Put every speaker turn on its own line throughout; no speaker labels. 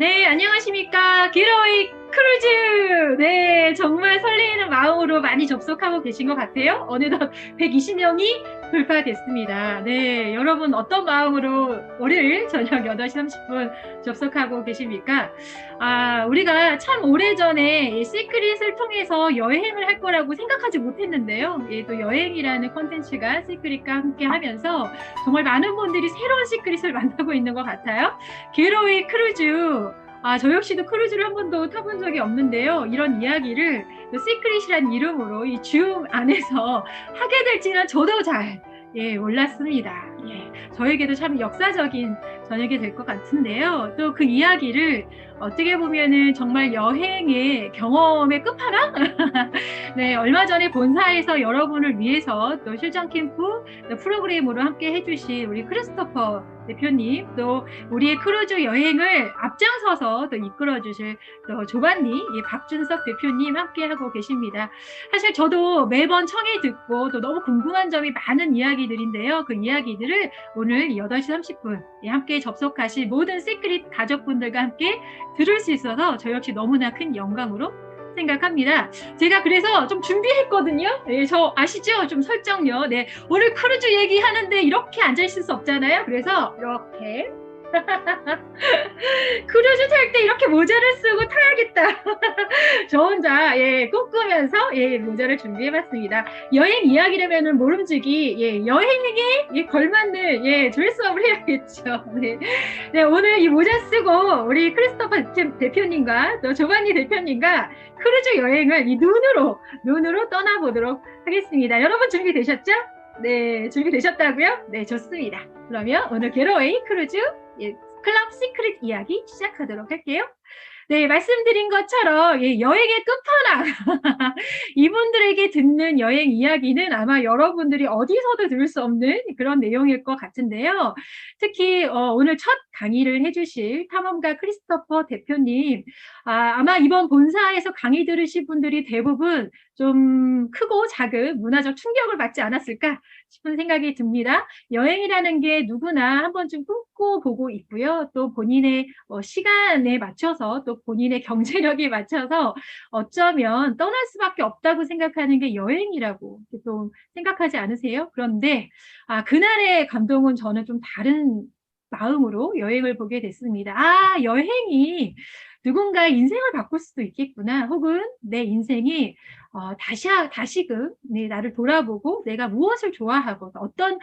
네, 안녕하십니까. 게러웨이 크루즈! 네, 정말 설레이는 마음으로 많이 접속하고 계신 것 같아요. 어느덧 120명이 돌파됐습니다. 네, 여러분 어떤 마음으로 월요일 저녁 8시 30분 접속하고 계십니까? 우리가 참 오래전에 이 시크릿을 통해서 여행을 할 거라고 생각하지 못했는데요. 예, 또 여행이라는 콘텐츠가 시크릿과 함께 하면서 정말 많은 분들이 새로운 시크릿을 만나고 있는 것 같아요. 게러웨이 크루즈. 저 역시도 크루즈를 한 번도 타본 적이 없는데요. 이런 이야기를 시크릿이란 이름으로 이 줌 안에서 하게 될지는 저도 잘 몰랐습니다. 저에게도 참 역사적인 저녁이 될 것 같은데요. 또 그 이야기를 어떻게 보면은 정말 여행의 경험의 끝판왕? 네, 얼마 전에 본사에서 여러분을 위해서 또 실전 캠프 또 프로그램으로 함께 해주신 우리 크리스토퍼 대표님, 또 우리의 크루즈 여행을 앞장서서 또 이끌어주실 또 조반니 박준석 대표님 함께하고 계십니다. 사실 저도 매번 청해 듣고 또 너무 궁금한 점이 많은 이야기들인데요. 그 이야기들을 오늘 8시 30분 함께 접속하실 모든 시크릿 가족분들과 함께 들을 수 있어서 저 역시 너무나 큰 영광으로 생각합니다. 제가 그래서 좀 준비했거든요. 네, 저 아시죠? 좀 설정요. 네, 오늘 크루즈 얘기하는데 이렇게 앉아있을 수 없잖아요. 그래서 이렇게 크루즈 탈 때 이렇게 모자를 쓰고 타야겠다. 저 혼자 꿈꾸면서 모자를 준비해봤습니다. 여행 이야기라면은 모름지기 여행에 걸맞는 드레스업을 해야겠죠. 네. 네, 오늘 이 모자 쓰고 우리 크리스토퍼 대표님과 또 조반니 대표님과 크루즈 여행을 이 눈으로 떠나보도록 하겠습니다. 여러분 준비되셨죠? 네, 준비되셨다고요? 네, 좋습니다. 그러면 오늘 게러웨이 크루즈 클럽 시크릿 이야기 시작하도록 할게요. 네, 말씀드린 것처럼 여행의 끝판왕 이분들에게 듣는 여행 이야기는 아마 여러분들이 어디서도 들을 수 없는 그런 내용일 것 같은데요. 특히 오늘 첫 강의를 해주실 탐험가 크리스토퍼 대표님, 아마 이번 본사에서 강의 들으실 분들이 대부분 좀 크고 작은 문화적 충격을 받지 않았을까 싶은 생각이 듭니다. 여행이라는 게 누구나 한 번쯤 꿈꿔보고 있고요. 또 본인의 시간에 맞춰서 또 본인의 경제력에 맞춰서 어쩌면 떠날 수밖에 없다고 생각하는 게 여행이라고 또 생각하지 않으세요? 그런데 그날의 감동은 저는 좀 다른 마음으로 여행을 보게 됐습니다. 여행이 누군가 인생을 바꿀 수도 있겠구나. 혹은 내 인생이 다시금 나를 돌아보고 내가 무엇을 좋아하고 어떤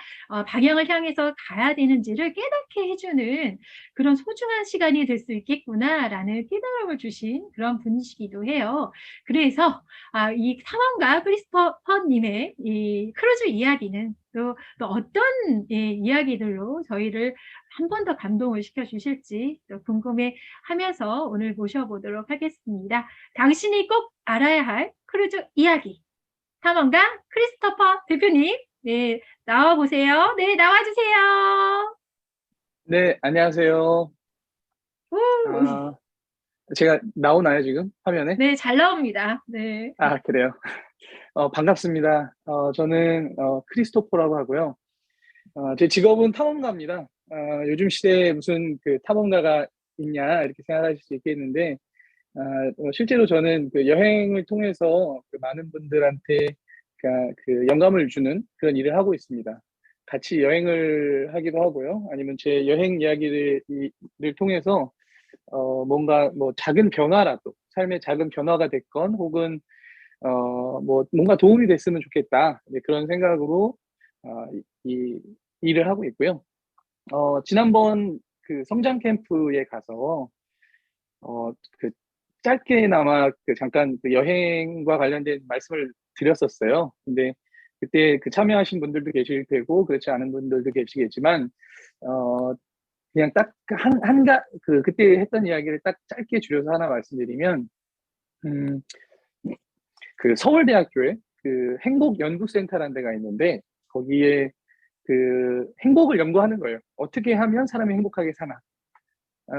방향을 향해서 가야 되는지를 깨닫게 해주는 그런 소중한 시간이 될 수 있겠구나라는 깨달음을 주신 그런 분이시기도 해요. 그래서 이 탐험가 크리스토퍼님의 이 크루즈 이야기는 또 어떤 이야기들로 저희를 한 번 더 감동을 시켜주실지 또 궁금해 하면서 오늘 모셔보도록 하겠습니다. 당신이 꼭 알아야 할 크루즈 이야기. 탐험가 크리스토퍼 대표님, 네, 나와보세요. 네, 나와주세요.
네, 안녕하세요.
우,
아, 제가 나오나요, 지금? 화면에?
네, 잘 나옵니다. 네.
그래요. 반갑습니다. 저는, 크리스토퍼라고 하고요. 제 직업은 탐험가입니다. 요즘 시대에 무슨 그 탐험가가 있냐, 이렇게 생각하실 수 있겠는데, 실제로 저는 그 여행을 통해서 그 많은 분들한테 그 영감을 주는 그런 일을 하고 있습니다. 같이 여행을 하기도 하고요. 아니면 제 여행 이야기를 통해서 뭔가 뭐 작은 변화라도 삶의 작은 변화가 됐건 혹은 뭐 뭔가 도움이 됐으면 좋겠다 그런 생각으로 이 일을 하고 있고요. 지난번 그 성장 캠프에 가서 그 짧게나마 그 잠깐 그 여행과 관련된 말씀을 드렸었어요. 근데 그때 그 참여하신 분들도 계실 테고 그렇지 않은 분들도 계시겠지만 어, 그냥 딱 그때 했던 이야기를 딱 짧게 줄여서 하나 말씀드리면, 음, 그 서울대학교에 그 행복연구센터라는 데가 있는데, 거기에 그 행복을 연구하는 거예요. 어떻게 하면 사람이 행복하게 사나.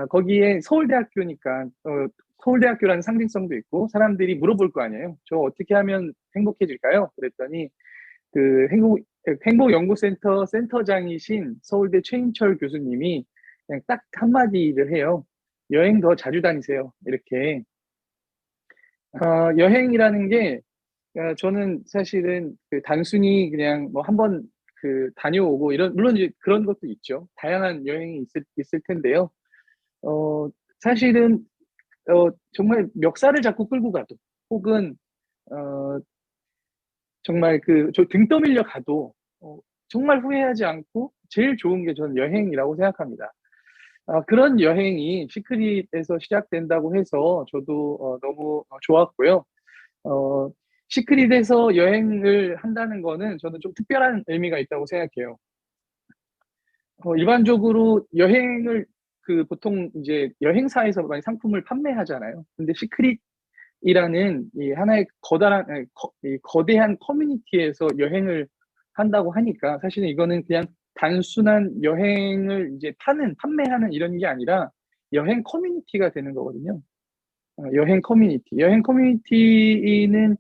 거기에 서울대학교니까, 서울대학교라는 상징성도 있고, 사람들이 물어볼 거 아니에요. 저 어떻게 하면 행복해질까요? 그랬더니, 그 행복연구센터 센터장이신 서울대 최인철 교수님이 그냥 딱 한마디를 해요. 여행 더 자주 다니세요. 이렇게. 여행이라는 게, 저는 사실은 그 단순히 그냥 뭐 한번 그 다녀오고 이런, 물론 이제 그런 것도 있죠. 다양한 여행이 있을 텐데요. 어, 사실은, 정말 멱살을 잡고 끌고 가도, 혹은, 어, 정말 저 등 떠밀려 가도, 정말 후회하지 않고 제일 좋은 게 저는 여행이라고 생각합니다. 그런 여행이 시크릿에서 시작된다고 해서 저도 너무 좋았고요. 어, 시크릿에서 여행을 한다는 거는 저는 좀 특별한 의미가 있다고 생각해요. 일반적으로 여행을 보통 이제 여행사에서 많이 상품을 판매하잖아요. 근데 시크릿이라는 이 하나의 이 거대한 커뮤니티에서 여행을 한다고 하니까 사실은 이거는 그냥 단순한 여행을 이제 판매하는 이런 게 아니라 여행 커뮤니티가 되는 거거든요. 여행 커뮤니티. 여행 커뮤니티는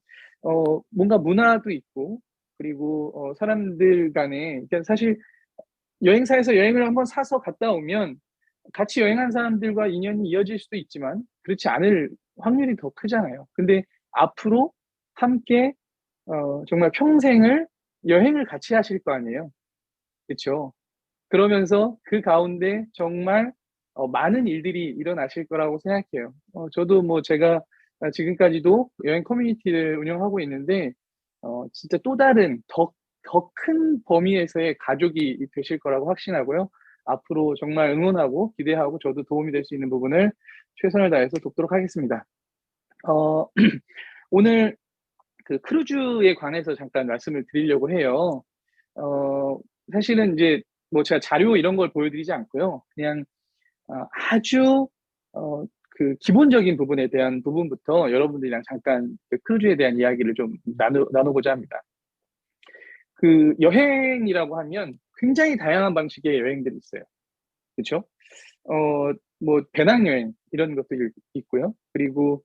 뭔가 문화도 있고, 그리고 사람들 간에, 그러니까 사실 여행사에서 여행을 한번 사서 갔다 오면 같이 여행한 사람들과 인연이 이어질 수도 있지만 그렇지 않을 확률이 더 크잖아요. 근데 앞으로 함께 정말 평생을 여행을 같이 하실 거 아니에요. 그렇죠? 그러면서 그 가운데 정말 많은 일들이 일어나실 거라고 생각해요. 저도 뭐 제가 지금까지도 여행 커뮤니티를 운영하고 있는데, 진짜 또 다른 더 큰 범위에서의 가족이 되실 거라고 확신하고요. 앞으로 정말 응원하고 기대하고 저도 도움이 될 수 있는 부분을 최선을 다해서 돕도록 하겠습니다. 어, 오늘 그 크루즈에 관해서 잠깐 말씀을 드리려고 해요. 어, 사실은 이제 뭐 제가 자료 이런 걸 보여드리지 않고요. 그냥 아주 기본적인 부분에 대한 부분부터 여러분들이랑 잠깐 그 크루즈에 대한 이야기를 좀 나누고자 합니다. 그 여행이라고 하면 굉장히 다양한 방식의 여행들이 있어요. 그렇죠? 뭐 배낭여행 이런 것도 있고요. 그리고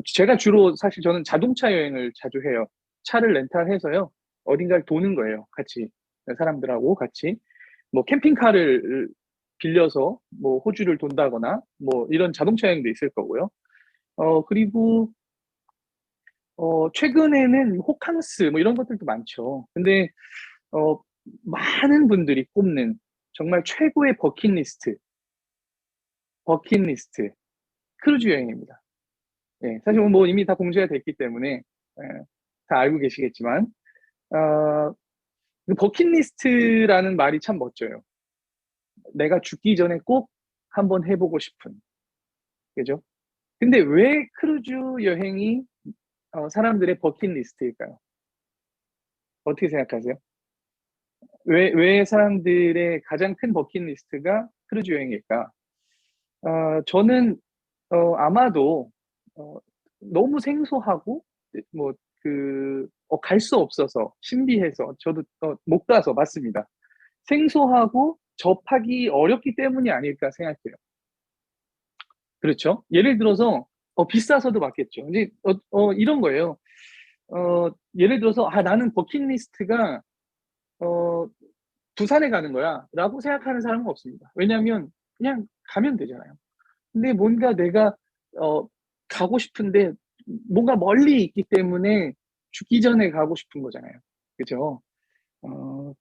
제가 주로 사실 저는 자동차 여행을 자주 해요. 차를 렌탈해서요. 어딘가를 도는 거예요. 같이 사람들하고 같이 뭐 캠핑카를 빌려서 뭐 호주를 돈다거나 뭐 이런 자동차 여행도 있을 거고요. 그리고 최근에는 호캉스 뭐 이런 것들도 많죠. 근데 어, 많은 분들이 꼽는 정말 최고의 버킷리스트 크루즈 여행입니다. 예, 사실 뭐 이미 다 공개가 됐기 때문에 다 알고 계시겠지만 그 버킷리스트라는 말이 참 멋져요. 내가 죽기 전에 꼭 한번 해보고 싶은, 그죠? 근데 왜 크루즈 여행이 사람들의 버킷리스트일까요? 어떻게 생각하세요? 왜 사람들의 가장 큰 버킷리스트가 크루즈 여행일까? 저는 아마도 어, 너무 생소하고 뭐 갈 수 없어서 신비해서 저도 못 가서 맞습니다. 생소하고 접하기 어렵기 때문이 아닐까 생각해요. 그렇죠? 예를 들어서 비싸서도 맞겠죠. 이제 이런 거예요. 예를 들어서 나는 버킷리스트가 어, 부산에 가는 거야 라고 생각하는 사람은 없습니다. 왜냐하면 그냥 가면 되잖아요. 근데 뭔가 내가 어, 가고 싶은데 뭔가 멀리 있기 때문에 죽기 전에 가고 싶은 거잖아요. 그죠? 어,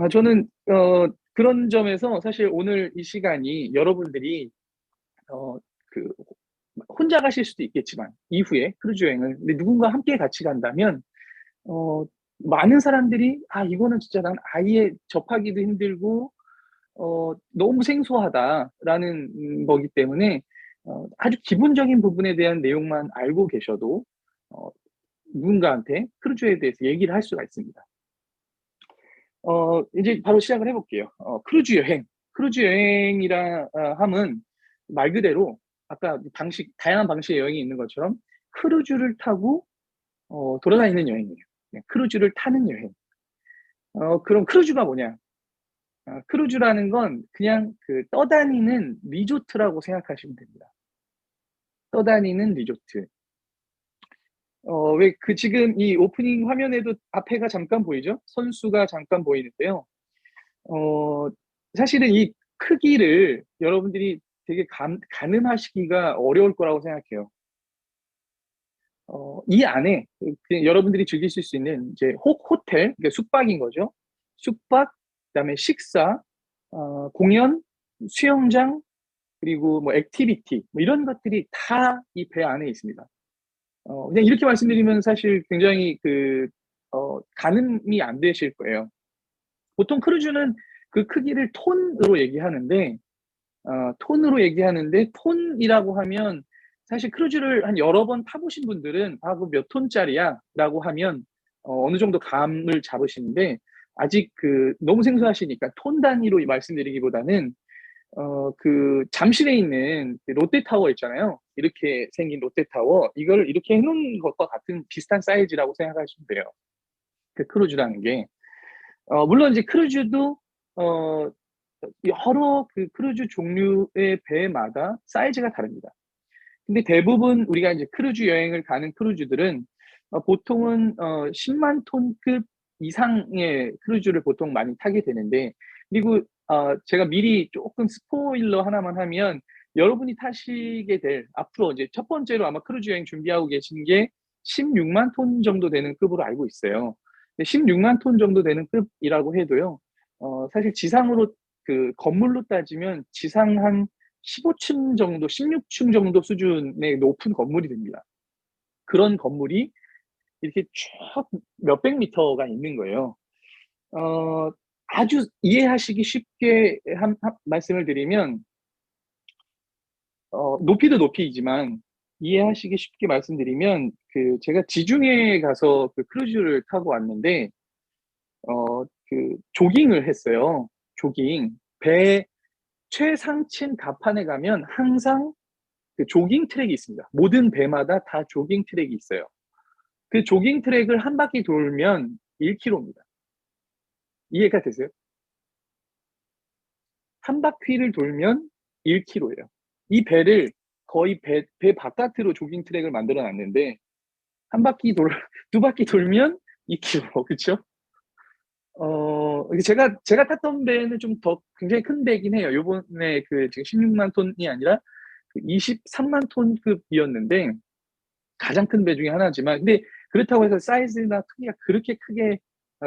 저는 그런 점에서 사실 오늘 이 시간이 여러분들이 어, 그 혼자 가실 수도 있겠지만 이후에 크루즈 여행을 근데 누군가 함께 같이 간다면 어, 많은 사람들이 이거는 진짜 난 아예 접하기도 힘들고 너무 생소하다라는 거기 때문에 아주 기본적인 부분에 대한 내용만 알고 계셔도 어, 누군가한테 크루즈에 대해서 얘기를 할 수가 있습니다. 이제 바로 시작을 해볼게요. 크루즈 여행이라 함은 말 그대로 아까 다양한 방식의 여행이 있는 것처럼 크루즈를 타고 돌아다니는 여행이에요. 네, 크루즈를 타는 여행. 그럼 크루즈가 뭐냐? 크루즈라는 건 그냥 떠다니는 리조트라고 생각하시면 됩니다. 떠다니는 리조트. 왜 지금 이 오프닝 화면에도 앞에가 잠깐 보이죠? 선수가 잠깐 보이는데요. 어, 사실은 이 크기를 여러분들이 되게 가늠하시기가 어려울 거라고 생각해요. 이 안에 그냥 여러분들이 즐기실 수 있는 이제 호텔, 그러니까 숙박인 거죠. 숙박, 그다음에 식사, 공연, 수영장, 그리고 뭐 액티비티, 뭐 이런 것들이 다 이 배 안에 있습니다. 그냥 이렇게 말씀드리면 사실 굉장히 가늠이 안 되실 거예요. 보통 크루즈는 그 크기를 톤으로 얘기하는데, 톤이라고 하면 사실 크루즈를 한 여러 번 타보신 분들은 그 몇 톤짜리야? 라고 하면 어느 정도 감을 잡으시는데, 아직 너무 생소하시니까 톤 단위로 말씀드리기보다는 그 잠실에 있는 그 롯데타워 있잖아요. 이렇게 생긴 롯데타워. 이걸 이렇게 해놓은 것과 같은 비슷한 사이즈라고 생각하시면 돼요. 그 크루즈라는 게. 물론 이제 크루즈도, 여러 그 크루즈 종류의 배마다 사이즈가 다릅니다. 근데 대부분 우리가 이제 크루즈 여행을 가는 크루즈들은 보통은 10만 톤급 이상의 크루즈를 보통 많이 타게 되는데, 그리고 제가 미리 조금 스포일러 하나만 하면, 여러분이 타시게 될 앞으로 이제 첫 번째로 아마 크루즈 여행 준비하고 계신 게 16만 톤 정도 되는 급으로 알고 있어요. 근데 16만 톤 정도 되는 급이라고 해도요, 사실 지상으로 그 건물로 따지면 지상 한 15층 정도, 16층 정도 수준의 높은 건물이 됩니다. 그런 건물이 이렇게 쭉 몇백 미터가 있는 거예요. 아주 이해하시기 쉽게 말씀을 드리면, 높이도 높이이지만, 이해하시기 쉽게 말씀드리면, 제가 지중해에 가서 그 크루즈를 타고 왔는데, 조깅을 했어요. 조깅. 배 최상층 갑판에 가면 항상 그 조깅 트랙이 있습니다. 모든 배마다 다 조깅 트랙이 있어요. 그 조깅 트랙을 한 바퀴 돌면 1km입니다. 이해가 되세요? 한 바퀴를 돌면 1km예요. 이 배를 거의 배 바깥으로 조깅 트랙을 만들어 놨는데, 한 바퀴 두 바퀴 돌면 2km, 그쵸? 제가 탔던 배는 좀 더 굉장히 큰 배긴 해요. 요번에 지금 16만 톤이 아니라 23만 톤급이었는데, 가장 큰 배 중에 하나지만, 근데 그렇다고 해서 사이즈나 크기가 그렇게 크게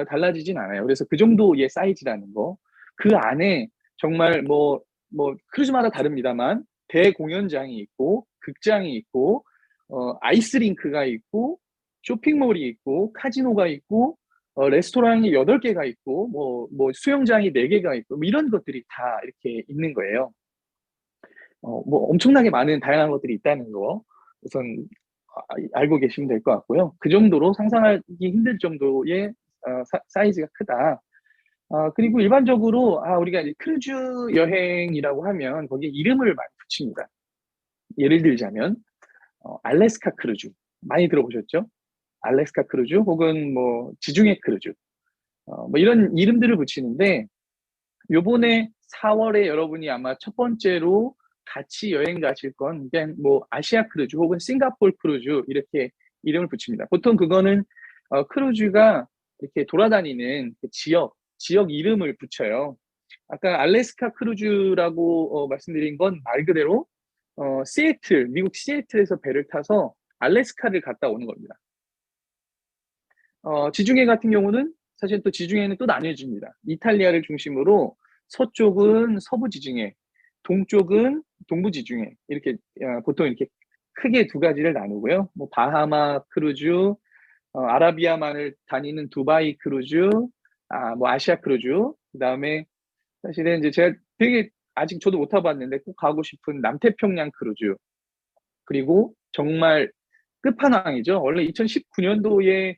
달라지진 않아요. 그래서 그 정도의 사이즈라는 거. 그 안에 정말 크루즈마다 다릅니다만, 대공연장이 있고, 극장이 있고, 아이스링크가 있고, 쇼핑몰이 있고, 카지노가 있고, 레스토랑이 8개가 있고, 수영장이 4개가 있고, 뭐 이런 것들이 다 이렇게 있는 거예요. 엄청나게 많은 다양한 것들이 있다는 거 우선 알고 계시면 될 것 같고요. 그 정도로 상상하기 힘들 정도의 사이즈가 크다. 그리고 일반적으로 우리가 이제 크루즈 여행이라고 하면 거기에 이름을 많이 붙입니다. 예를 들자면 알래스카 크루즈 많이 들어보셨죠? 알래스카 크루즈 혹은 지중해 크루즈, 이런 이름들을 붙이는데, 요번에 4월에 여러분이 아마 첫 번째로 같이 여행 가실 건 그냥 아시아 크루즈 혹은 싱가포르 크루즈 이렇게 이름을 붙입니다. 보통 그거는 크루즈가 이렇게 돌아다니는 그 지역 이름을 붙여요. 아까 알래스카 크루즈라고 말씀드린 건 말 그대로 미국 시애틀에서 배를 타서 알래스카를 갔다 오는 겁니다. 지중해 같은 경우는 사실 또 지중해는 또 나뉘어집니다. 이탈리아를 중심으로 서쪽은 서부 지중해, 동쪽은 동부 지중해, 이렇게 보통 이렇게 크게 두 가지를 나누고요. 바하마 크루즈, 아라비아만을 다니는 두바이 크루즈, 아시아 크루즈, 그다음에 사실은 이제 제가 되게 아직 저도 못 타봤는데 꼭 가고 싶은 남태평양 크루즈, 그리고 정말 끝판왕이죠. 원래 2019년도에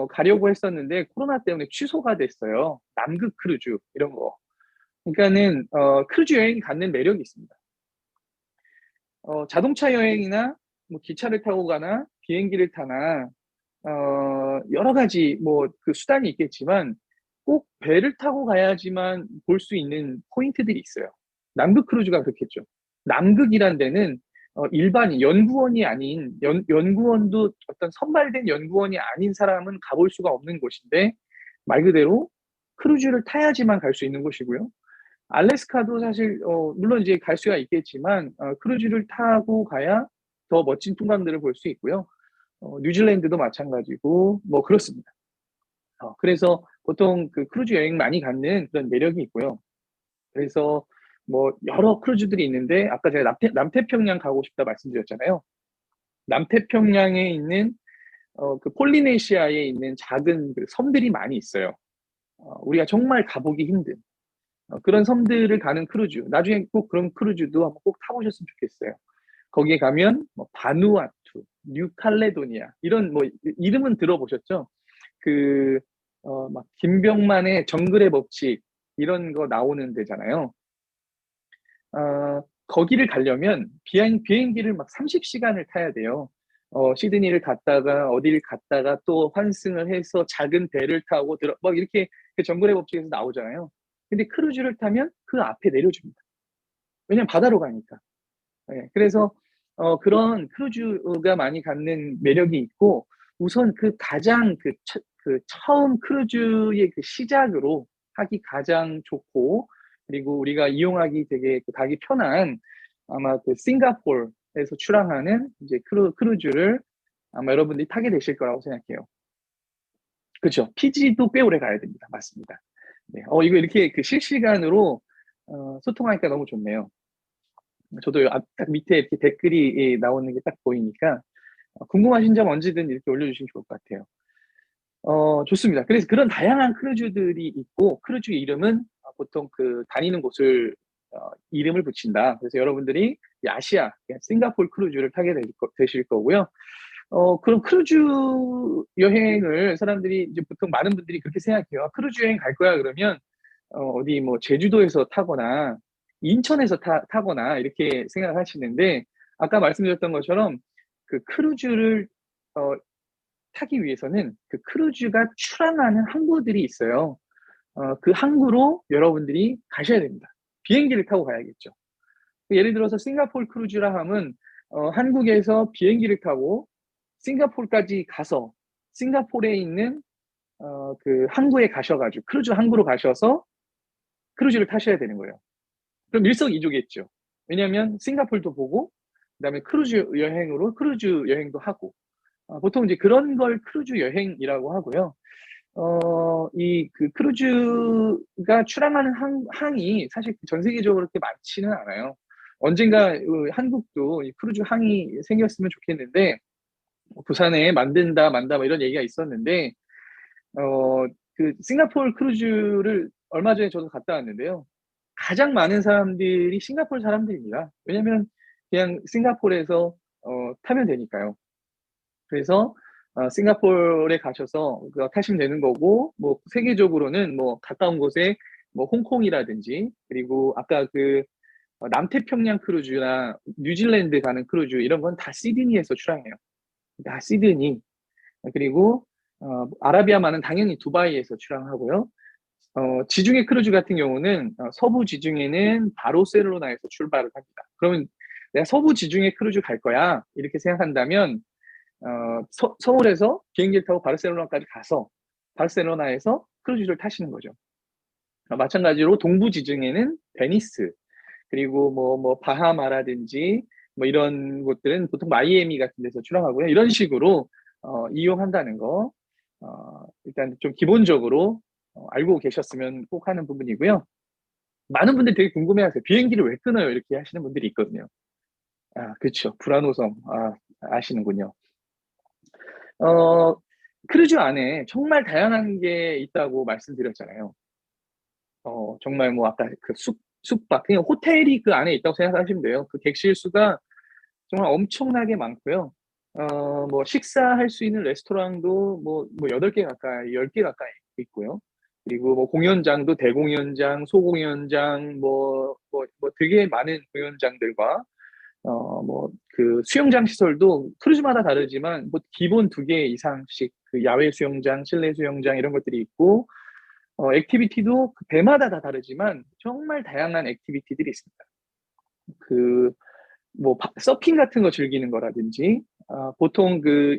가려고 했었는데 코로나 때문에 취소가 됐어요. 남극 크루즈 이런 거. 그러니까는 크루즈 여행 갖는 매력이 있습니다. 자동차 여행이나 기차를 타고 가나 비행기를 타나 여러 가지 그 수단이 있겠지만 꼭 배를 타고 가야지만 볼 수 있는 포인트들이 있어요. 남극 크루즈가 그렇겠죠. 남극이란 데는 일반인 연구원이 아닌 연구원도 어떤 선발된 연구원이 아닌 사람은 가볼 수가 없는 곳인데, 말 그대로 크루즈를 타야지만 갈 수 있는 곳이고요. 알래스카도 사실 물론 이제 갈 수가 있겠지만 크루즈를 타고 가야 더 멋진 풍광들을 볼 수 있고요. 뉴질랜드도 마찬가지고 뭐 그렇습니다. 그래서 보통 그 크루즈 여행 많이 갖는 그런 매력이 있고요. 그래서 뭐 여러 크루즈들이 있는데 아까 제가 남태평양 가고 싶다 말씀드렸잖아요. 남태평양에 있는 그 폴리네시아에 있는 작은 그 섬들이 많이 있어요. 우리가 정말 가보기 힘든 그런 섬들을 가는 크루즈. 나중에 꼭 그런 크루즈도 한번 꼭 타보셨으면 좋겠어요. 거기에 가면 뭐 바누아투, 뉴칼레도니아 이런 뭐 이름은 들어보셨죠? 그 막 김병만의 정글의 법칙 이런 거 나오는 데잖아요. 거기를 가려면 비행기를 막 30시간을 타야 돼요. 시드니를 갔다가 어디를 갔다가 또 환승을 해서 작은 배를 타고 막 이렇게 그 정글의 법칙에서 나오잖아요. 근데 크루즈를 타면 그 앞에 내려줍니다. 왜냐면 바다로 가니까. 네, 그래서 그런 크루즈가 많이 갖는 매력이 있고 우선 그 가장 그 처음 크루즈의 그 시작으로 하기 가장 좋고 그리고 우리가 이용하기 되게 가기 편한 아마 그 싱가포르에서 출항하는 이제 크루즈를 아마 여러분들이 타게 되실 거라고 생각해요. 그렇죠. 피지도 꽤 오래 가야 됩니다. 맞습니다. 네, 이거 이렇게 그 실시간으로 소통하니까 너무 좋네요. 저도 딱 밑에 이렇게 댓글이 나오는 게 딱 보이니까 궁금하신 점 언제든 이렇게 올려주시면 좋을 것 같아요. 좋습니다. 그래서 그런 다양한 크루즈들이 있고 크루즈 이름은 보통 그 다니는 곳을 이름을 붙인다. 그래서 여러분들이 아시아, 싱가포르 크루즈를 타게 되실 거고요. 그럼 크루즈 여행을 사람들이 이제 보통 많은 분들이 그렇게 생각해요. 크루즈 여행 갈 거야 그러면 어디 뭐 제주도에서 타거나 인천에서 타거나 이렇게 생각하시는데 아까 말씀드렸던 것처럼 그 크루즈를 어, 타기 위해서는 그 크루즈가 출항하는 항구들이 있어요. 그 항구로 여러분들이 가셔야 됩니다. 비행기를 타고 가야겠죠. 예를 들어서 싱가포르 크루즈라 하면 한국에서 비행기를 타고 싱가포르까지 가서 싱가포르에 있는 그 항구에 가셔가지고 크루즈 항구로 가셔서 크루즈를 타셔야 되는 거예요. 그럼 일석이조겠죠. 왜냐하면 싱가포르도 보고 그다음에 크루즈 여행으로 크루즈 여행도 하고 보통 이제 그런 걸 크루즈 여행이라고 하고요. 이 그 크루즈가 출항하는 항이 사실 전 세계적으로 그렇게 많지는 않아요. 언젠가 한국도 이 크루즈 항이 생겼으면 좋겠는데 부산에 만든다 만다 뭐 이런 얘기가 있었는데 그 싱가포르 크루즈를 얼마 전에 저도 갔다 왔는데요. 가장 많은 사람들이 싱가포르 사람들입니다. 왜냐면 그냥 싱가포르에서 타면 되니까요. 그래서 싱가포르에 가셔서 타시면 되는 거고 뭐 세계적으로는 뭐 가까운 곳에 뭐 홍콩이라든지 그리고 아까 그 남태평양 크루즈나 뉴질랜드 가는 크루즈 이런 건 다 시드니에서 출항해요. 다 시드니 그리고 아라비아만은 당연히 두바이에서 출항하고요. 지중해 크루즈 같은 경우는 서부 지중해는 바르셀로나에서 출발을 합니다. 그러면 내가 서부 지중해 크루즈 갈 거야 이렇게 생각한다면 서울에서 비행기를 타고 바르셀로나까지 가서 바르셀로나에서 크루즈를 타시는 거죠. 마찬가지로 동부 지중해는 베니스 그리고 뭐 바하마라든지 뭐 이런 곳들은 보통 마이애미 같은 데서 출항하고요. 이런 식으로 이용한다는 거 일단 좀 기본적으로 알고 계셨으면 꼭 하는 부분이고요. 많은 분들이 되게 궁금해하세요. 비행기를 왜 끊어요? 이렇게 하시는 분들이 있거든요. 그렇죠. 불안호섬 아시는군요. 어, 크루즈 안에 정말 다양한 게 있다고 말씀드렸잖아요. 정말 뭐 아까 그 숙박, 그냥 호텔이 그 안에 있다고 생각하시면 돼요. 그 객실 수가 정말 엄청나게 많고요. 뭐 식사할 수 있는 레스토랑도 뭐 8개 가까이, 10개 가까이 있고요. 그리고 뭐 공연장도 대공연장, 소공연장, 뭐 되게 많은 공연장들과 뭐 그 수영장 시설도 크루즈마다 다르지만 뭐 기본 2개 이상씩 그 야외 수영장, 실내 수영장 이런 것들이 있고 액티비티도 그 배마다 다 다르지만 정말 다양한 액티비티들이 있습니다. 그 뭐 서핑 같은 거 즐기는 거라든지 보통 그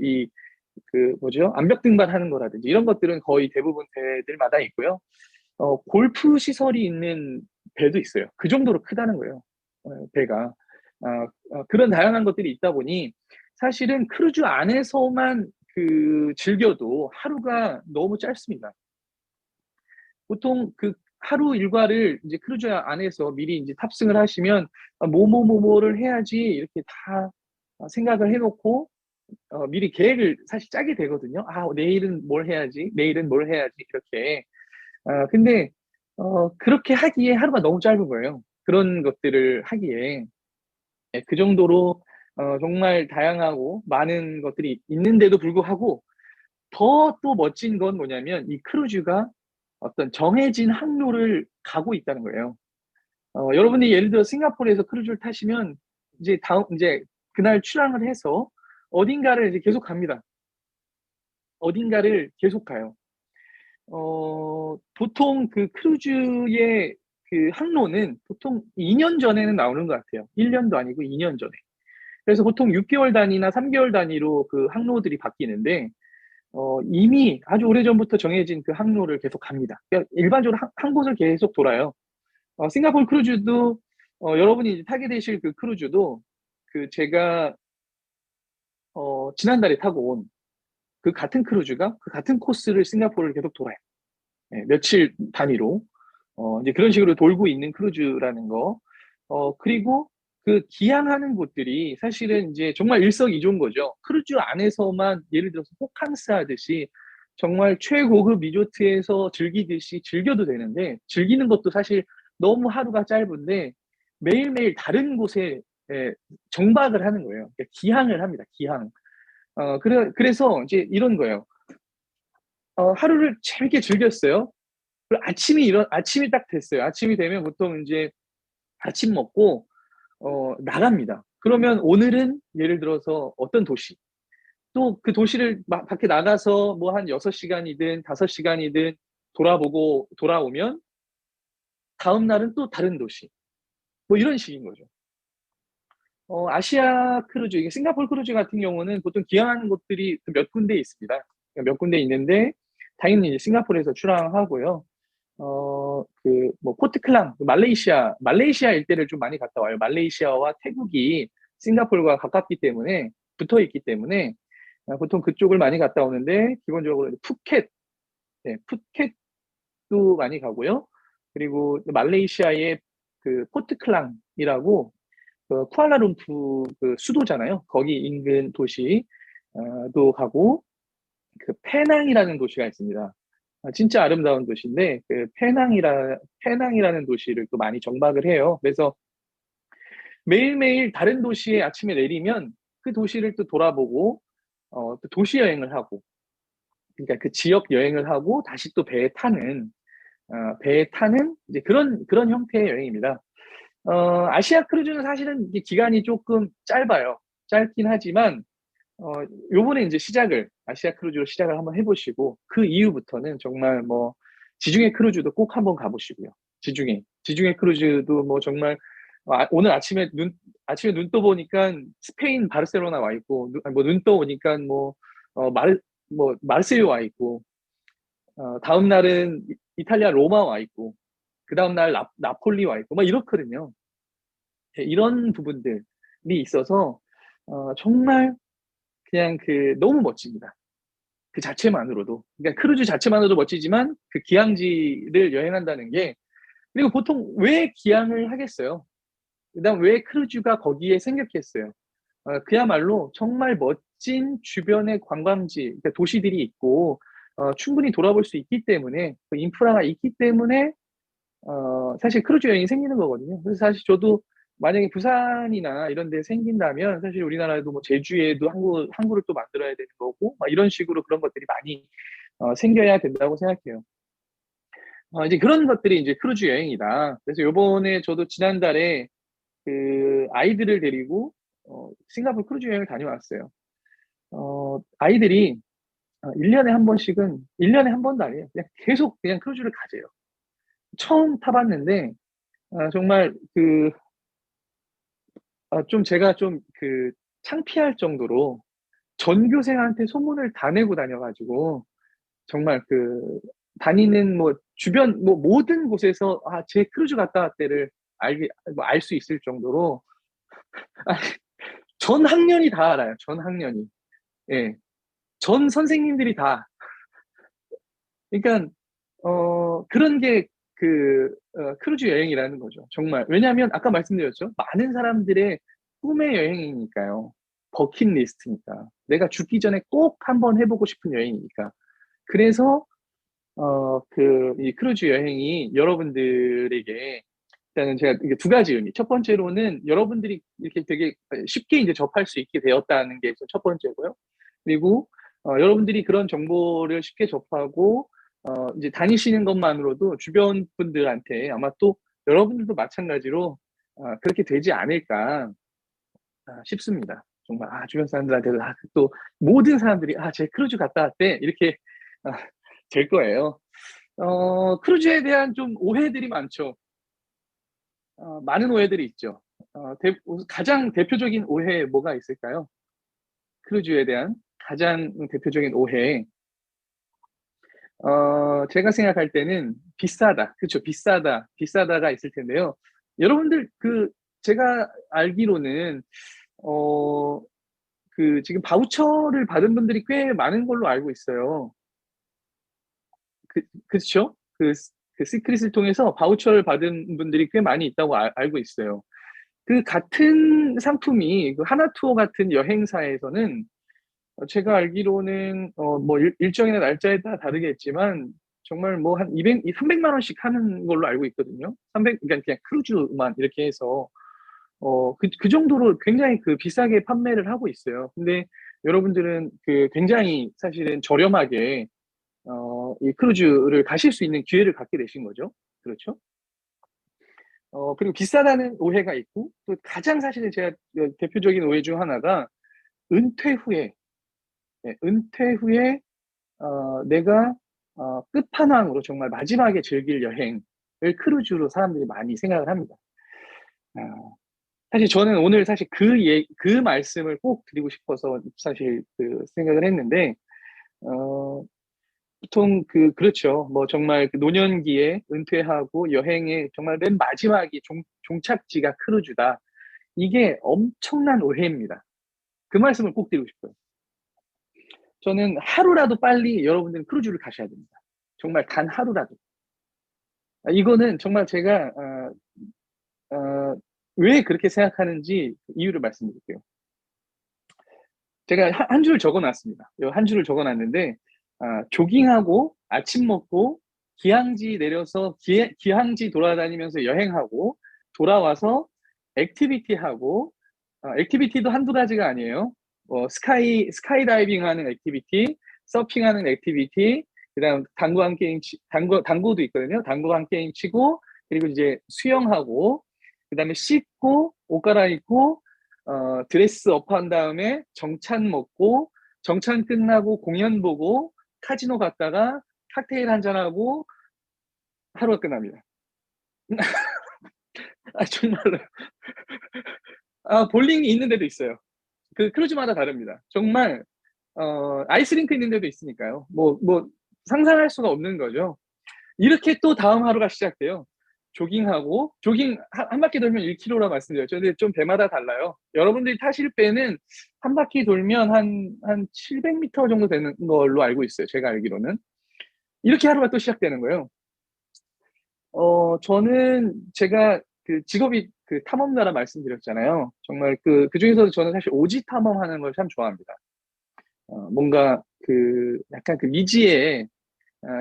뭐죠? 암벽 등반하는 거라든지 이런 것들은 거의 대부분 배들마다 있고요. 골프 시설이 있는 배도 있어요. 그 정도로 크다는 거예요. 배가. 그런 다양한 것들이 있다 보니 사실은 크루즈 안에서만 즐겨도 하루가 너무 짧습니다. 보통 그 하루 일과를 이제 크루즈 안에서 미리 이제 탑승을 하시면 뭐뭐뭐뭐를 해야지 이렇게 다 생각을 해놓고 미리 계획을 사실 짜게 되거든요. 내일은 뭘 해야지, 내일은 뭘 해야지 이렇게. 근데 그렇게 하기에 하루가 너무 짧은 거예요. 그런 것들을 하기에. 예, 그 정도로 정말 다양하고 많은 것들이 있는데도 불구하고 더 또 멋진 건 뭐냐면 이 크루즈가 어떤 정해진 항로를 가고 있다는 거예요. 여러분이 예를 들어 싱가포르에서 크루즈를 타시면 이제 그날 출항을 해서 어딘가를 이제 계속 갑니다. 어딘가를 계속 가요. 보통 그 크루즈의 그 항로는 보통 2년 전에는 나오는 것 같아요. 1년도 아니고 2년 전에. 그래서 보통 6개월 단위나 3개월 단위로 그 항로들이 바뀌는데, 이미 아주 오래전부터 정해진 그 항로를 계속 갑니다. 그러니까 일반적으로 한 곳을 계속 돌아요. 싱가포르 크루즈도, 여러분이 이제 타게 되실 그 크루즈도, 제가, 지난달에 타고 온 그 같은 크루즈가 그 같은 코스를 싱가포르를 계속 돌아요. 네, 며칠 단위로. 이제 그런 식으로 돌고 있는 크루즈라는 거. 그리고 그 기항하는 곳들이 사실은 이제 정말 일석이조인 거죠. 크루즈 안에서만 예를 들어서 호캉스 하듯이 정말 최고급 리조트에서 즐기듯이 즐겨도 되는데, 즐기는 것도 사실 너무 하루가 짧은데 매일매일 다른 곳에 정박을 하는 거예요. 그러니까 기항을 합니다. 기항. 그래서 이제 이런 거예요. 하루를 재밌게 즐겼어요. 그리고 아침이 딱 됐어요. 아침이 되면 보통 이제 아침 먹고 나갑니다. 그러면 오늘은 예를 들어서 어떤 도시, 또 그 도시를 밖에 나가서 뭐 한 6시간이든 5시간이든 돌아보고 돌아오면 다음 날은 또 다른 도시. 뭐 이런 식인 거죠. 아시아 크루즈, 이게 싱가포르 크루즈 같은 경우는 보통 기항하는 곳들이 몇 군데 있습니다. 몇 군데 있는데 당연히 이제 싱가포르에서 출항하고요. 뭐 포트클랑, 말레이시아 일대를 좀 많이 갔다 와요. 말레이시아와 태국이 싱가포르가 가깝기 때문에, 붙어 있기 때문에, 보통 그쪽을 많이 갔다 오는데, 기본적으로 푸켓, 네, 푸켓도 많이 가고요. 그리고 말레이시아의 그 포트클랑이라고, 쿠알라룸푸 그 수도잖아요. 거기 인근 도시도 가고, 페낭이라는 도시가 있습니다. 진짜 아름다운 도시인데 페낭이라는 도시를 또 많이 정박을 해요. 그래서 매일매일 다른 도시에 아침에 내리면 그 도시를 또 돌아보고 또 도시 여행을 하고, 그러니까 그 지역 여행을 하고 다시 또 배에 타는 이제 그런 형태의 여행입니다. 아시아 크루즈는 사실은 이게 기간이 조금 짧아요. 짧긴 하지만 요번에 이제 아시아 크루즈로 시작을 한번 해보시고, 그 이후부터는 정말 뭐, 지중해 크루즈도 꼭 한번 가보시고요. 지중해 크루즈도 뭐 정말, 오늘 아침에 눈 떠보니까 스페인 바르셀로나 와 있고, 눈 떠보니까 마르세유 와 있고, 다음 날은 이탈리아 로마 와 있고, 그 다음 날 나폴리 와 있고, 막 이렇거든요. 예, 이런 부분들이 있어서, 정말 그냥 너무 멋집니다. 그 자체만으로도. 그러니까 크루즈 자체만으로도 멋지지만 그 기항지를 여행한다는 게, 그리고 보통 왜 기항을 하겠어요? 그다음 왜 크루즈가 거기에 생겼겠어요? 그야말로 정말 멋진 주변의 관광지, 그러니까 도시들이 있고, 충분히 돌아볼 수 있기 때문에, 그 인프라가 있기 때문에, 사실 크루즈 여행이 생기는 거거든요. 그래서 사실 저도 만약에 부산이나 이런 데 생긴다면 사실 우리나라에도 뭐 제주에도 항구를 또 만들어야 되는 거고, 막 이런 식으로 그런 것들이 많이 생겨야 된다고 생각해요. 이제 그런 것들이 이제 크루즈 여행이다. 그래서 요번에 저도 지난달에 그 아이들을 데리고 싱가포르 크루즈 여행을 다녀왔어요. 아이들이 1년에 한 번씩은, 1년에 한 번도 아니에요. 그냥 계속 그냥 크루즈를 가재요. 처음 타봤는데, 정말 좀 제가 좀 창피할 정도로 전교생한테 소문을 다 내고 다녀가지고, 정말 다니는 뭐 주변 뭐 모든 곳에서 제 크루즈 갔다 왔대를 알 수 있을 정도로 아, 전 학년이 다 알아요. 전 학년이. 예. 전 선생님들이 다. 그러니까 그런 게 크루즈 여행이라는 거죠. 정말. 왜냐하면 아까 말씀드렸죠. 많은 사람들의 꿈의 여행이니까요. 버킷리스트니까. 내가 죽기 전에 꼭 한번 해보고 싶은 여행이니까. 그래서 이 크루즈 여행이 여러분들에게 일단은 제가 이게 두 가지 의미. 첫 번째로는 여러분들이 이렇게 되게 쉽게 이제 접할 수 있게 되었다는 게 첫 번째고요. 그리고 여러분들이 그런 정보를 쉽게 접하고 이제 다니시는 것만으로도 주변 분들한테 아마 또 여러분들도 마찬가지로 그렇게 되지 않을까 싶습니다. 정말 주변 사람들한테도 또 모든 사람들이 제 크루즈 갔다 왔대 이렇게 아, 될 거예요. 크루즈에 대한 좀 오해들이 많죠. 많은 오해들이 있죠. 가장 대표적인 오해 뭐가 있을까요? 크루즈에 대한 가장 대표적인 오해. 제가 생각할 때는 비싸다. 그렇죠. 비싸다. 비싸다가 있을 텐데요. 여러분들 제가 알기로는 어, 지금 바우처를 받은 분들이 꽤 많은 걸로 알고 있어요. 그렇죠? 시크릿을 통해서 바우처를 받은 분들이 꽤 많이 있다고 알고 있어요. 그 같은 상품이 그 하나투어 같은 여행사에서는 제가 알기로는 뭐 일정이나 날짜에 따라 다르겠지만 정말 뭐 한 300만 원씩 하는 걸로 알고 있거든요. 그러니까 그냥 크루즈만 이렇게 해서 그 정도로 굉장히 비싸게 판매를 하고 있어요. 근데 여러분들은 굉장히 사실은 저렴하게 이 크루즈를 가실 수 있는 기회를 갖게 되신 거죠. 그렇죠? 그리고 비싸다는 오해가 있고 또 가장 사실은 제가 대표적인 오해 중 하나가 은퇴 후에 은퇴 후에 내가 끝판왕으로 정말 마지막에 즐길 여행을 크루즈로 사람들이 많이 생각을 합니다. 사실 저는 오늘 사실 그 말씀을 꼭 드리고 싶어서 사실 생각을 했는데 보통 그렇죠. 뭐 정말 노년기에 은퇴하고 여행의 정말 맨 마지막이 종착지가 크루즈다. 이게 엄청난 오해입니다. 그 말씀을 꼭 드리고 싶어요. 저는 하루라도 빨리 여러분들은 크루즈를 가셔야 됩니다. 정말 단 하루라도. 이거는 정말 제가 왜 그렇게 생각하는지 이유를 말씀드릴게요. 제가 한 줄 적어놨습니다. 한 줄을 적어놨는데 조깅하고 아침 먹고 기항지 내려서 기항지 돌아다니면서 여행하고 돌아와서 액티비티 하고 액티비티도 한두 가지가 아니에요. 스카이다이빙 하는 액티비티, 서핑하는 액티비티, 그다음 당구도 있거든요. 당구 한 게임 치고 그리고 이제 수영하고 그다음에 씻고 옷 갈아입고 드레스 업한 다음에 정찬 먹고 정찬 끝나고 공연 보고 카지노 갔다가 칵테일 한잔하고 하루가 끝납니다. 정말로. 볼링이 있는 데도 있어요. 크루즈마다 다릅니다. 정말 아이스링크 있는 데도 있으니까요. 뭐 상상할 수가 없는 거죠. 이렇게 또 다음 하루가 시작돼요. 조깅하고 조깅 한 바퀴 돌면 1km라 말씀드렸죠. 근데 좀 배마다 달라요. 여러분들이 타실 배는 한 바퀴 돌면 한 700m 정도 되는 걸로 알고 있어요. 제가 알기로는. 이렇게 하루가 또 시작되는 거예요. 저는 제가 직업이 탐험가라 말씀드렸잖아요. 정말 그 중에서도 저는 사실 오지 탐험하는 걸 참 좋아합니다. 뭔가 약간 미지에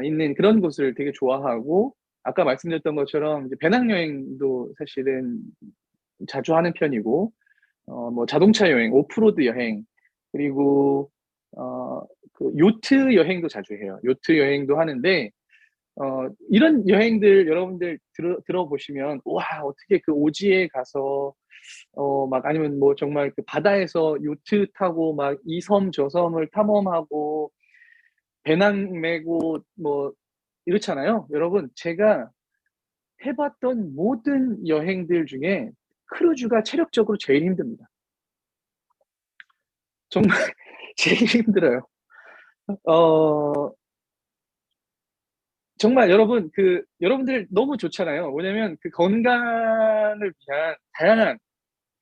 있는 그런 곳을 되게 좋아하고 아까 말씀드렸던 것처럼 이제 배낭여행도 사실은 자주 하는 편이고 뭐 자동차 여행, 오프로드 여행 그리고 요트 여행도 자주 해요. 요트 여행도 하는데 이런 여행들 여러분들 들어보시면 와 어떻게 오지에 가서 막 아니면 뭐 정말 바다에서 요트 타고 막 이 섬 저 섬을 탐험하고 배낭 메고 뭐 이렇잖아요. 여러분 제가 해봤던 모든 여행들 중에 크루즈가 체력적으로 제일 힘듭니다. 정말 제일 힘들어요. 어, 정말 여러분, 여러분들 너무 좋잖아요. 뭐냐면 그 건강을 위한 다양한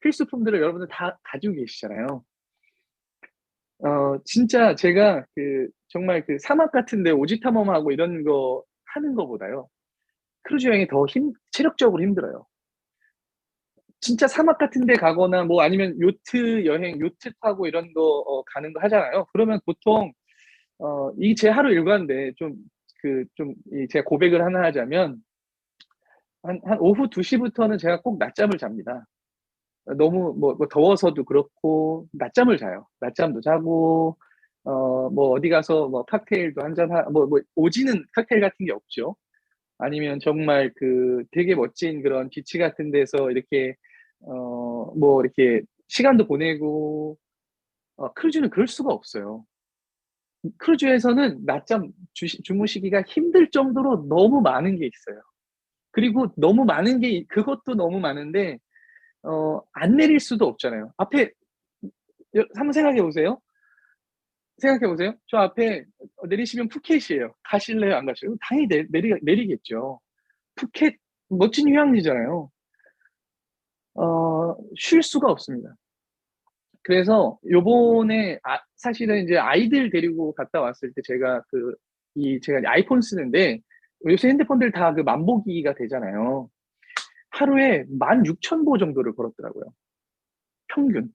필수품들을 여러분들 다 가지고 계시잖아요. 진짜 제가 정말 사막 같은데 오지 탐험하고 이런 거 하는 거보다요. 크루즈 여행이 더 체력적으로 힘들어요. 진짜 사막 같은 데 가거나 뭐 아니면 요트 여행, 요트 타고 이런 거 가는 거 하잖아요. 그러면 보통 이 제 하루 일과인데 제가 고백을 하나 하자면 한 오후 2시부터는 제가 꼭 낮잠을 잡니다. 너무 뭐 더워서도 그렇고 낮잠을 자요. 낮잠도 자고 뭐 어디 가서 뭐 칵테일도 한 잔 뭐 오지는 칵테일 같은 게 없죠. 아니면 정말 되게 멋진 그런 비치 같은 데서 이렇게 뭐 이렇게 시간도 보내고 크루즈는 그럴 수가 없어요. 크루즈에서는 낮잠 주무시기가 힘들 정도로 너무 많은 게 있어요. 그리고 너무 많은 게 그것도 너무 많은데 안 내릴 수도 없잖아요. 앞에 한번 생각해 보세요. 생각해 보세요. 저 앞에 내리시면 푸켓이에요. 가실래요? 안 가실래요? 당연히 내리겠죠. 푸켓 멋진 휴양지잖아요. 쉴 수가 없습니다. 그래서 요번에 사실은 이제 아이들 데리고 갔다 왔을 때 제가 아이폰 쓰는데 요새 핸드폰들 다 만보기가 되잖아요. 하루에 16,000보 정도를 걸었더라고요. 평균.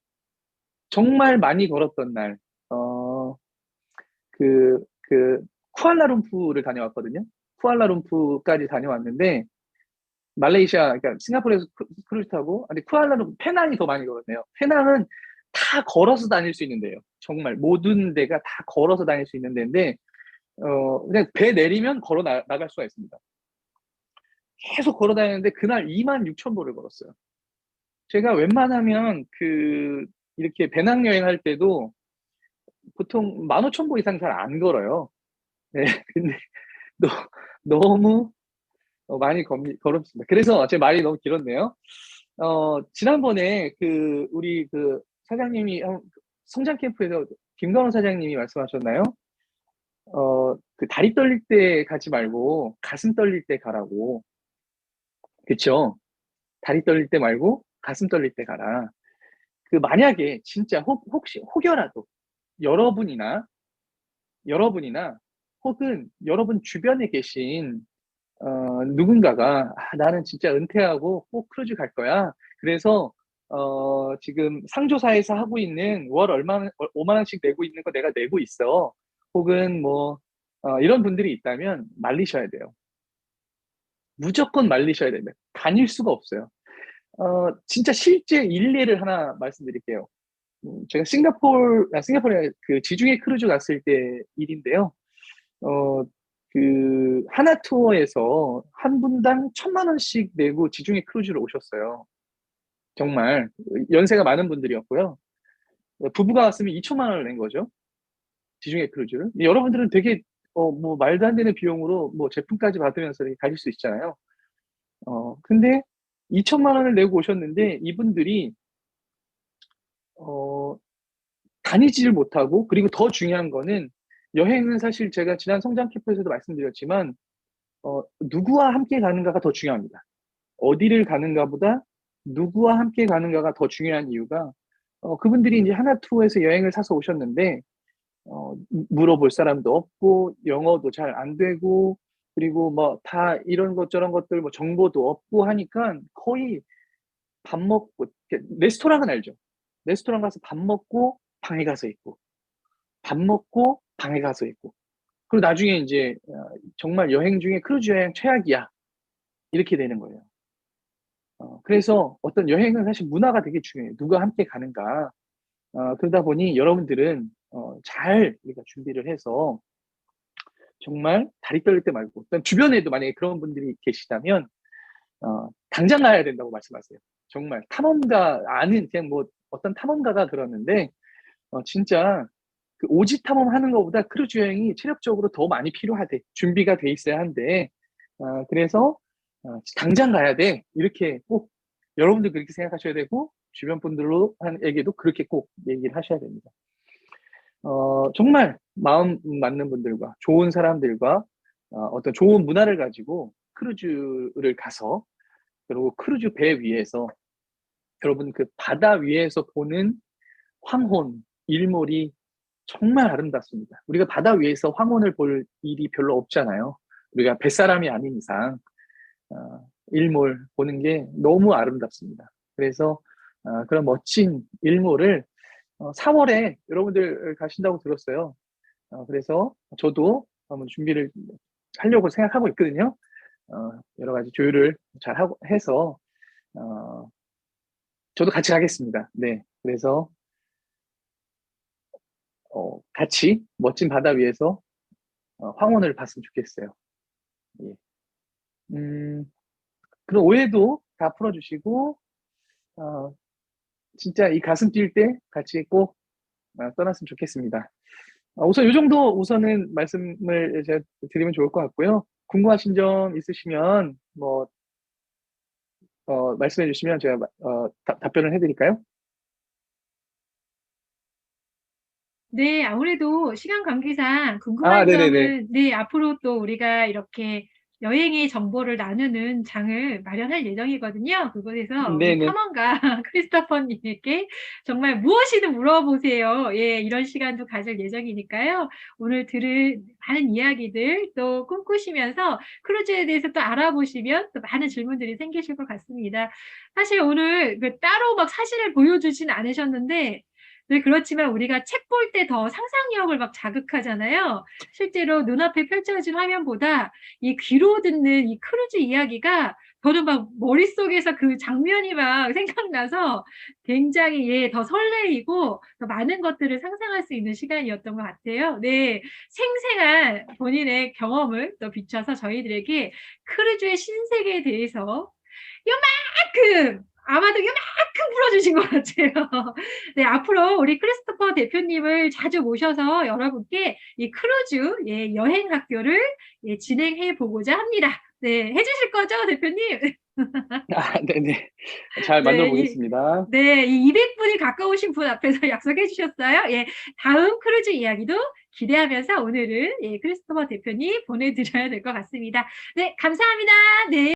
정말 많이 걸었던 날. 그, 그, 쿠알라룸푸르를 다녀왔거든요. 쿠알라룸푸르까지 다녀왔는데, 말레이시아, 그러니까 싱가포르에서 크루즈 타고, 근데 페낭이 더 많이 걸었네요. 페낭은 다 걸어서 다닐 수 있는 데예요. 정말 모든 데가 다 걸어서 다닐 수 있는 데인데, 그냥 배 내리면 나갈 수가 있습니다. 계속 걸어 다니는데, 그날 26,000보를 걸었어요. 제가 웬만하면 이렇게 배낭여행 할 때도 보통 15,000보 이상 잘 안 걸어요. 네, 근데 너, 너무 많이 걸었습니다. 그래서 제 말이 너무 길었네요. 지난번에 우리 사장님이 성장 캠프에서 김건호 사장님이 말씀하셨나요? 다리 떨릴 때 가지 말고 가슴 떨릴 때 가라고. 그쵸? 다리 떨릴 때 말고 가슴 떨릴 때 가라. 만약에 진짜 혹시 혹여라도 여러분이나 여러분이나 혹은 여러분 주변에 계신 누군가가 나는 진짜 은퇴하고 꼭 크루즈 갈 거야. 그래서 지금 상조사에서 하고 있는 월 5만 원씩 내고 있는 거 내가 내고 있어. 혹은 뭐 이런 분들이 있다면 말리셔야 돼요. 무조건 말리셔야 됩니다. 다닐 수가 없어요. 진짜 실제 일례를 하나 말씀드릴게요. 제가 싱가포르에 지중해 크루즈 갔을 때 일인데요. 어, 하나 투어에서 한 분당 1,000만 원씩 내고 지중해 크루즈를 오셨어요. 정말 연세가 많은 분들이었고요. 부부가 왔으면 2천만 원을 낸 거죠. 지중해 크루즈를. 여러분들은 되게 뭐 말도 안 되는 비용으로 뭐 제품까지 받으면서 이렇게 가실 수 있잖아요. 근데 2천만 원을 내고 오셨는데 이분들이 어, 다니지를 못하고 그리고 더 중요한 거는 여행은 사실 제가 지난 성장 캠프에서도 말씀드렸지만 누구와 함께 가는가가 더 중요합니다. 어디를 가는가보다 누구와 함께 가는가가 더 중요한 이유가 그분들이 이제 하나 투어에서 여행을 사서 오셨는데 물어볼 사람도 없고 영어도 잘 안 되고 그리고 뭐 다 이런 것 저런 것들 뭐 정보도 없고 하니까 거의 밥 먹고 레스토랑은 알죠? 레스토랑 가서 밥 먹고 방에 가서 있고 밥 먹고 방에 가서 있고 그리고 나중에 이제 정말 여행 중에 크루즈 여행 최악이야 이렇게 되는 거예요. 그래서 어떤 여행은 사실 문화가 되게 중요해요. 누가 함께 가는가. 그러다 보니 여러분들은 잘 우리가 준비를 해서 정말 다리 떨릴 때 말고 일단 주변에도 만약에 그런 분들이 계시다면 당장 가야 된다고 말씀하세요. 정말 탐험가 아는 그냥 뭐 어떤 탐험가가 들었는데 진짜 오지 탐험하는 것보다 크루즈 여행이 체력적으로 더 많이 필요하대. 준비가 돼 있어야 한대. 그래서 당장 가야 돼. 이렇게 꼭 여러분도 그렇게 생각하셔야 되고 주변 분들에게도 그렇게 꼭 얘기를 하셔야 됩니다. 정말 마음 맞는 분들과 좋은 사람들과 어떤 좋은 문화를 가지고 크루즈를 가서 그리고 크루즈 배 위에서 여러분 그 바다 위에서 보는 황혼, 일몰이 정말 아름답습니다. 우리가 바다 위에서 황혼을 볼 일이 별로 없잖아요. 우리가 뱃사람이 아닌 이상 일몰 보는 게 너무 아름답습니다. 그래서 그런 멋진 일몰을 4월에 여러분들 가신다고 들었어요. 그래서 저도 한번 준비를 하려고 생각하고 있거든요. 여러 가지 조율을 잘 하고 해서 어, 저도 같이 가겠습니다. 네, 그래서 같이 멋진 바다 위에서 황혼을 봤으면 좋겠어요. 예. 음, 그런 오해도 다 풀어주시고 어, 진짜 이 가슴 뛸 때 같이 꼭 떠났으면 좋겠습니다. 우선 이 정도 우선은 말씀을 제가 드리면 좋을 것 같고요. 궁금하신 점 있으시면 뭐 말씀해 주시면 제가 답변을 해드릴까요?
네, 아무래도 시간 관계상
아,
궁금한
네네네.
점은 네, 앞으로 또 우리가 이렇게 여행의 정보를 나누는 장을 마련할 예정이거든요. 그곳에서 우리
네네.
탐험가 크리스토퍼님께 정말 무엇이든 물어보세요. 예, 이런 시간도 가질 예정이니까요. 오늘 들은 많은 이야기들 또 꿈꾸시면서 크루즈에 대해서 또 알아보시면 또 많은 질문들이 생기실 것 같습니다. 사실 오늘 그 따로 막 사진을 보여주진 않으셨는데 네, 그렇지만 우리가 책 볼 때 더 상상력을 막 자극하잖아요. 실제로 눈앞에 펼쳐진 화면보다 이 귀로 듣는 이 크루즈 이야기가 저는 막 머릿속에서 그 장면이 막 생각나서 굉장히 예, 더 설레이고 더 많은 것들을 상상할 수 있는 시간이었던 것 같아요. 네, 생생한 본인의 경험을 또 비춰서 저희들에게 크루즈의 신세계에 대해서 요만큼 아마도 요만큼 풀어주신 것 같아요. 네, 앞으로 우리 크리스토퍼 대표님을 자주 모셔서 여러분께 이 크루즈 예, 여행 학교를 예, 진행해 보고자 합니다. 네, 해주실 거죠, 대표님?
네네. 잘 만들어
네,
보겠습니다.
네, 이 200분이 가까우신 분 앞에서 약속해 주셨어요. 예, 다음 크루즈 이야기도 기대하면서 오늘은 예, 크리스토퍼 대표님 보내드려야 될 것 같습니다. 네, 감사합니다. 네.